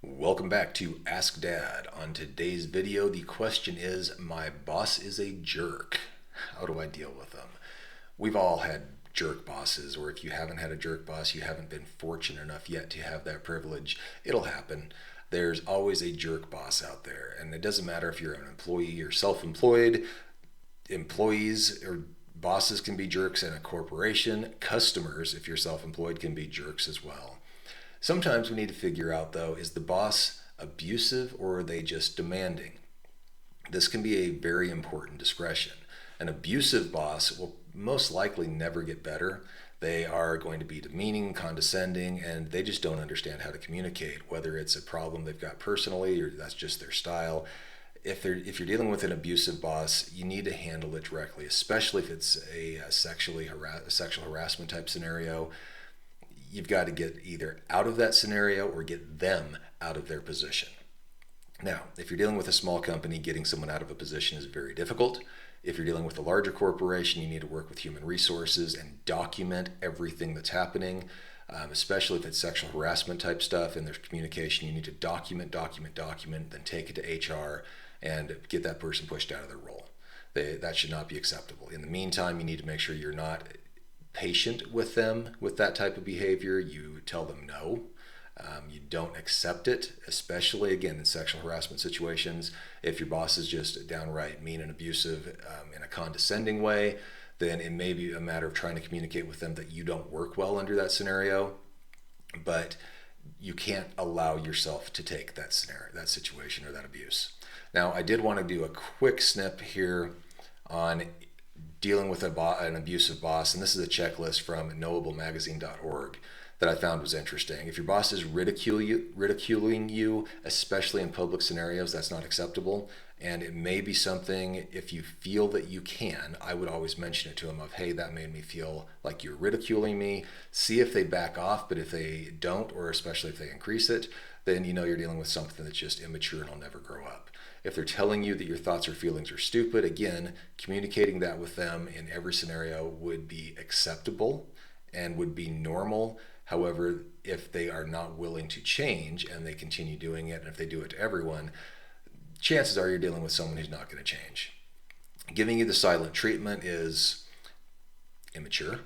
Welcome back to Ask Dad. On today's video, the question is, my boss is a jerk. How do I deal with them? We've all had jerk bosses, or if you haven't had a jerk boss, you haven't been fortunate enough yet to have that privilege. It'll happen. There's always a jerk boss out there, and it doesn't matter if you're an employee or self-employed. Employees or bosses can be jerks in a corporation. Customers, if you're self-employed, can be jerks as well. Sometimes we need to figure out, though, is the boss abusive or are they just demanding? This can be a very important discretion. An abusive boss will most likely never get better. They are going to be demeaning, condescending, and they just don't understand how to communicate, whether it's a problem they've got personally or that's just their style. If you're dealing with an abusive boss, you need to handle it directly, especially if it's a sexual harassment type scenario. You've got to get either out of that scenario or get them out of their position. Now, if you're dealing with a small company, getting someone out of a position is very difficult. If you're dealing with a larger corporation, you need to work with human resources and document everything that's happening, especially if it's sexual harassment type stuff and there's communication. You need to document, then take it to HR and get that person pushed out of their role. That should not be acceptable. In the meantime, you need to make sure you're not patient with them with that type of behavior. You tell them no. You don't accept it, especially again in sexual harassment situations. If your boss is just downright mean and abusive in a condescending way, then it may be a matter of trying to communicate with them that you don't work well under that scenario, but you can't allow yourself to take that scenario, that situation, or that abuse. Now, I did want to do a quick snip here on dealing with an abusive boss, and this is a checklist from knowablemagazine.org that I found was interesting. If your boss is ridiculing you, especially in public scenarios, that's not acceptable. And it may be something, if you feel that you can, I would always mention it to them of, hey, that made me feel like you're ridiculing me. See if they back off, but if they don't, or especially if they increase it, then you know you're dealing with something that's just immature and will never grow up. If they're telling you that your thoughts or feelings are stupid, again, communicating that with them in every scenario would be acceptable and would be normal. However, if they are not willing to change and they continue doing it, and if they do it to everyone, chances are you're dealing with someone who's not going to change. Giving you the silent treatment is immature.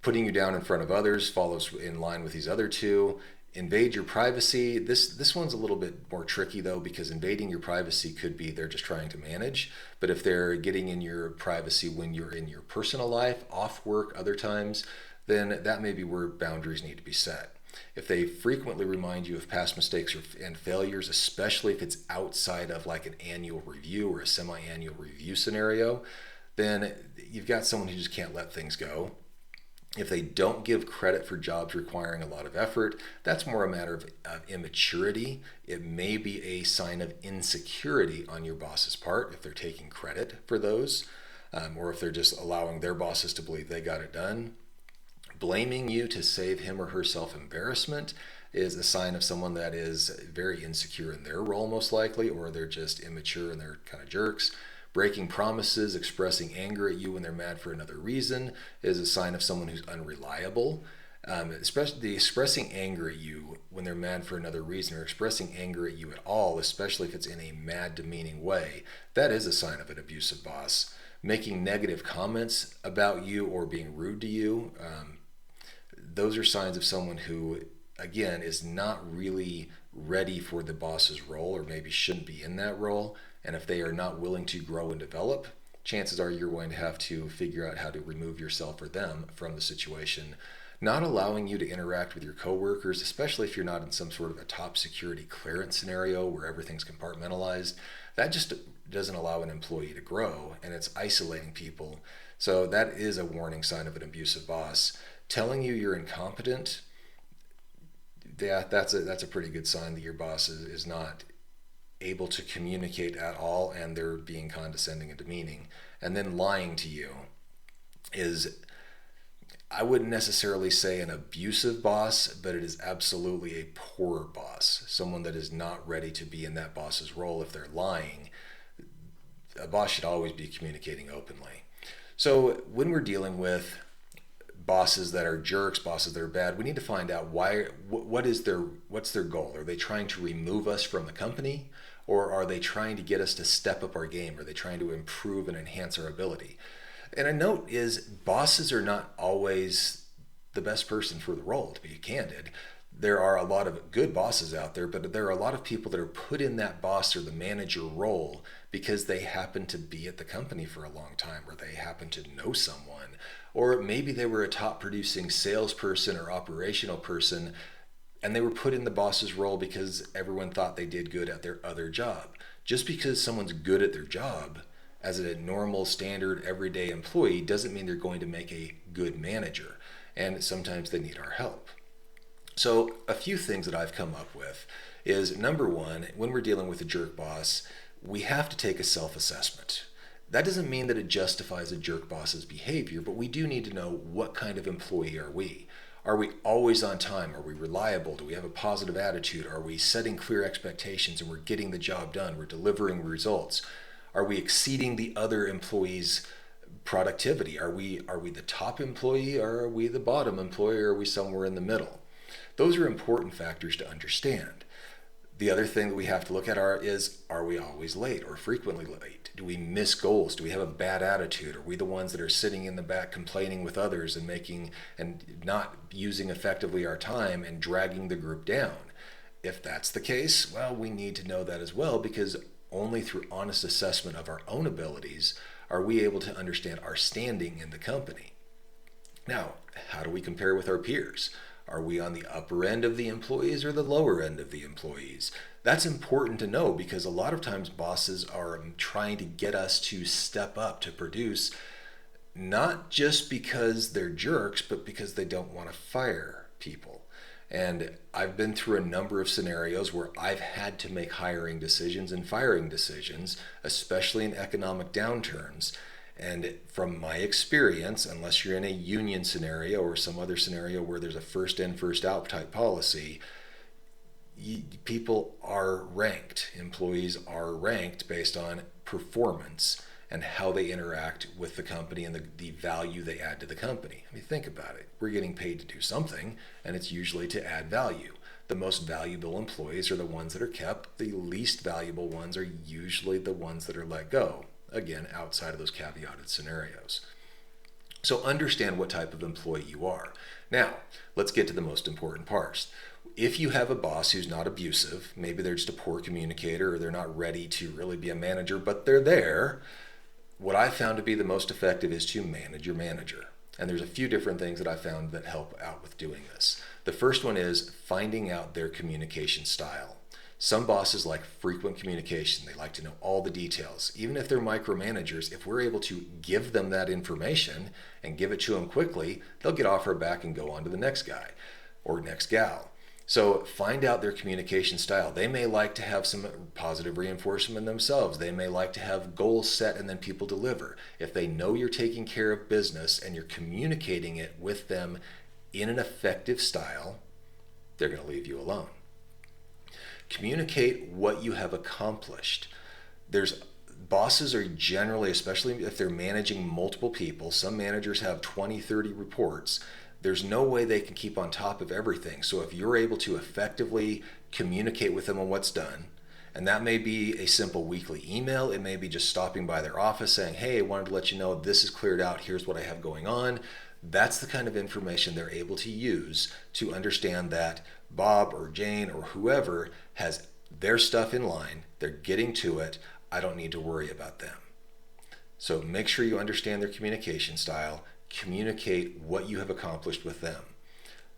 Putting you down in front of others follows in line with these other two. Invade your privacy. This one's a little bit more tricky though, because invading your privacy could be they're just trying to manage. But if they're getting in your privacy when you're in your personal life, off work, other times, then that may be where boundaries need to be set. If they frequently remind you of past mistakes and failures, especially if it's outside of like an annual review or a semi-annual review scenario, then you've got someone who just can't let things go. If they don't give credit for jobs requiring a lot of effort, that's more a matter of immaturity. It may be a sign of insecurity on your boss's part if they're taking credit for those, or if they're just allowing their bosses to believe they got it done. Blaming you to save him or herself embarrassment is a sign of someone that is very insecure in their role, most likely, or they're just immature and they're kind of jerks. Breaking promises, expressing anger at you when they're mad for another reason is a sign of someone who's unreliable. Especially expressing anger at you when they're mad for another reason, or expressing anger at you at all, especially if it's in a mad, demeaning way, that is a sign of an abusive boss. Making negative comments about you or being rude to you, those are signs of someone who, again, is not really ready for the boss's role or maybe shouldn't be in that role. And if they are not willing to grow and develop, chances are you're going to have to figure out how to remove yourself or them from the situation. Not allowing you to interact with your coworkers, especially if you're not in some sort of a top security clearance scenario where everything's compartmentalized, that just doesn't allow an employee to grow, and it's isolating people. So that is a warning sign of an abusive boss. Telling you you're incompetent, that's a pretty good sign that your boss is not able to communicate at all and they're being condescending and demeaning. And then lying to you is, I wouldn't necessarily say an abusive boss, but it is absolutely a poor boss, someone that is not ready to be in that boss's role. If they're lying, a boss should always be communicating openly. So when we're dealing with bosses that are jerks, bosses that are bad, we need to find out what's their goal? Are they trying to remove us from the company, or are they trying to get us to step up our game? Are they trying to improve and enhance our ability? And a note is, bosses are not always the best person for the role, to be candid. There are a lot of good bosses out there, but there are a lot of people that are put in that boss or the manager role because they happen to be at the company for a long time, or they happen to know someone, or maybe they were a top producing salesperson or operational person, and they were put in the boss's role because everyone thought they did good at their other job. Just because someone's good at their job as a normal, standard, everyday employee doesn't mean they're going to make a good manager. And sometimes they need our help. So a few things that I've come up with is, number one, when we're dealing with a jerk boss, we have to take a self-assessment. That doesn't mean that it justifies a jerk boss's behavior, but we do need to know, what kind of employee are we? Are we always on time? Are we reliable? Do we have a positive attitude? Are we setting clear expectations and we're getting the job done? We're delivering results? Are we exceeding the other employees' productivity? Are we the top employee, or are we the bottom employee, or are we somewhere in the middle? Those are important factors to understand. The other thing that we have to look at are we always late or frequently late? Do we miss goals? Do we have a bad attitude? Are we the ones that are sitting in the back complaining with others and not using effectively our time and dragging the group down? If that's the case, well, we need to know that as well, because only through honest assessment of our own abilities are we able to understand our standing in the company. Now, how do we compare with our peers? Are we on the upper end of the employees or the lower end of the employees? That's important to know, because a lot of times bosses are trying to get us to step up to produce, not just because they're jerks, but because they don't want to fire people. And I've been through a number of scenarios where I've had to make hiring decisions and firing decisions, especially in economic downturns. And from my experience, unless you're in a union scenario or some other scenario where there's a first in, first out type policy, people are ranked. Employees are ranked based on performance and how they interact with the company and the value they add to the company. I mean, think about it. We're getting paid to do something, and it's usually to add value. The most valuable employees are the ones that are kept. The least valuable ones are usually the ones that are let go. Again, outside of those caveated scenarios. So understand what type of employee you are. Now, let's get to the most important parts. If you have a boss who's not abusive, maybe they're just a poor communicator, or they're not ready to really be a manager, but they're there, what I found to be the most effective is to manage your manager. And there's a few different things that I found that help out with doing this. The first one is finding out their communication style. Some bosses like frequent communication. They like to know all the details. Even if they're micromanagers, if we're able to give them that information and give it to them quickly, they'll get off our back and go on to the next guy or next gal. So find out their communication style. They may like to have some positive reinforcement themselves. They may like to have goals set and then people deliver. If they know you're taking care of business and you're communicating it with them in an effective style, they're going to leave you alone. Communicate what you have accomplished. Bosses are generally, especially if they're managing multiple people, some managers have 20, 30 reports. There's no way they can keep on top of everything. So if you're able to effectively communicate with them on what's done, and that may be a simple weekly email, it may be just stopping by their office saying, hey, I wanted to let you know this is cleared out, here's what I have going on. That's the kind of information they're able to use to understand that Bob or Jane or whoever has their stuff in line, they're getting to it, I don't need to worry about them. So make sure you understand their communication style. Communicate what you have accomplished with them.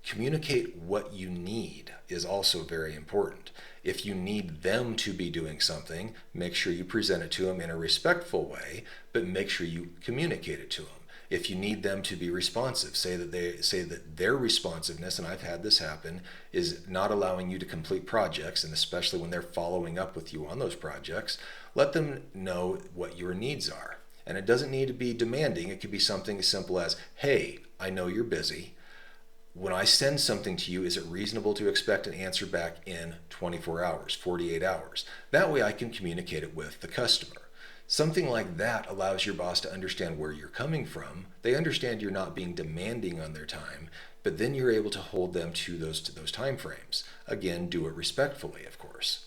Communicate what you need is also very important. If you need them to be doing something, make sure you present it to them in a respectful way, but make sure you communicate it to them. If you need them to be responsive, say that their responsiveness, and I've had this happen, is not allowing you to complete projects, and especially when they're following up with you on those projects, let them know what your needs are. And it doesn't need to be demanding. It could be something as simple as, hey, I know you're busy. When I send something to you, is it reasonable to expect an answer back in 24 hours, 48 hours? That way I can communicate it with the customer. Something like that allows your boss to understand where you're coming from. They understand you're not being demanding on their time, but then you're able to hold them to those time frames. Again, do it respectfully, of course.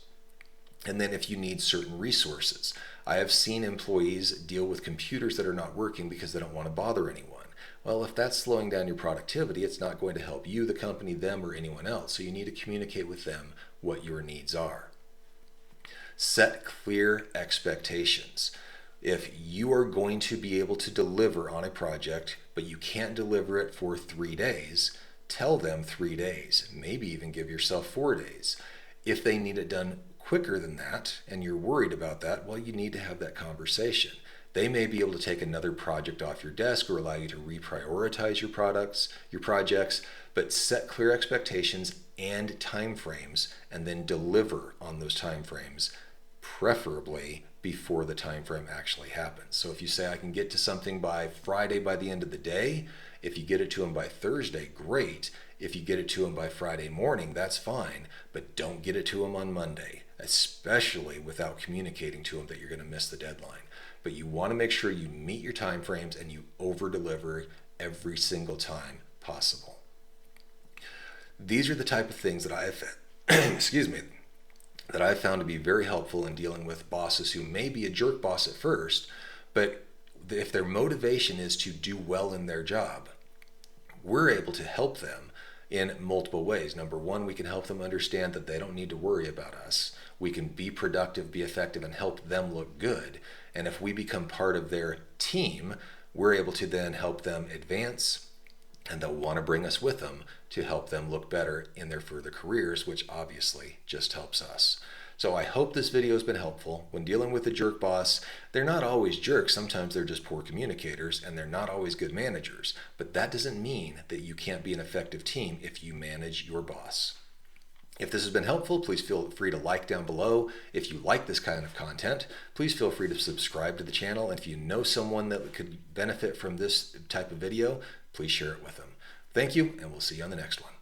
And then if you need certain resources, I have seen employees deal with computers that are not working because they don't want to bother anyone. Well, if that's slowing down your productivity, it's not going to help you, the company, them, or anyone else. So you need to communicate with them what your needs are. Set clear expectations. If you are going to be able to deliver on a project, but you can't deliver it for 3 days, tell them 3 days, maybe even give yourself 4 days. If they need it done quicker than that and you're worried about that, well, you need to have that conversation. They may be able to take another project off your desk or allow you to reprioritize your projects, but set clear expectations and timeframes and then deliver on those timeframes, preferably before the time frame actually happens. So if you say I can get to something by Friday by the end of the day, if you get it to them by Thursday, great. If you get it to them by Friday morning, that's fine, but don't get it to them on Monday, especially without communicating to them that you're going to miss the deadline. But you want to make sure you meet your time frames and you over deliver every single time possible. These are the type of things that I have that I've found to be very helpful in dealing with bosses who may be a jerk boss at first, but if their motivation is to do well in their job, we're able to help them in multiple ways. Number one, we can help them understand that they don't need to worry about us. We can be productive, be effective, and help them look good. And if we become part of their team, we're able to then help them advance, and they'll want to bring us with them to help them look better in their further careers, which obviously just helps us. So I hope this video has been helpful. When dealing with a jerk boss, they're not always jerks. Sometimes they're just poor communicators and they're not always good managers. But that doesn't mean that you can't be an effective team if you manage your boss. If this has been helpful, please feel free to like down below. If you like this kind of content, please feel free to subscribe to the channel. And if you know someone that could benefit from this type of video, please share it with them. Thank you, and we'll see you on the next one.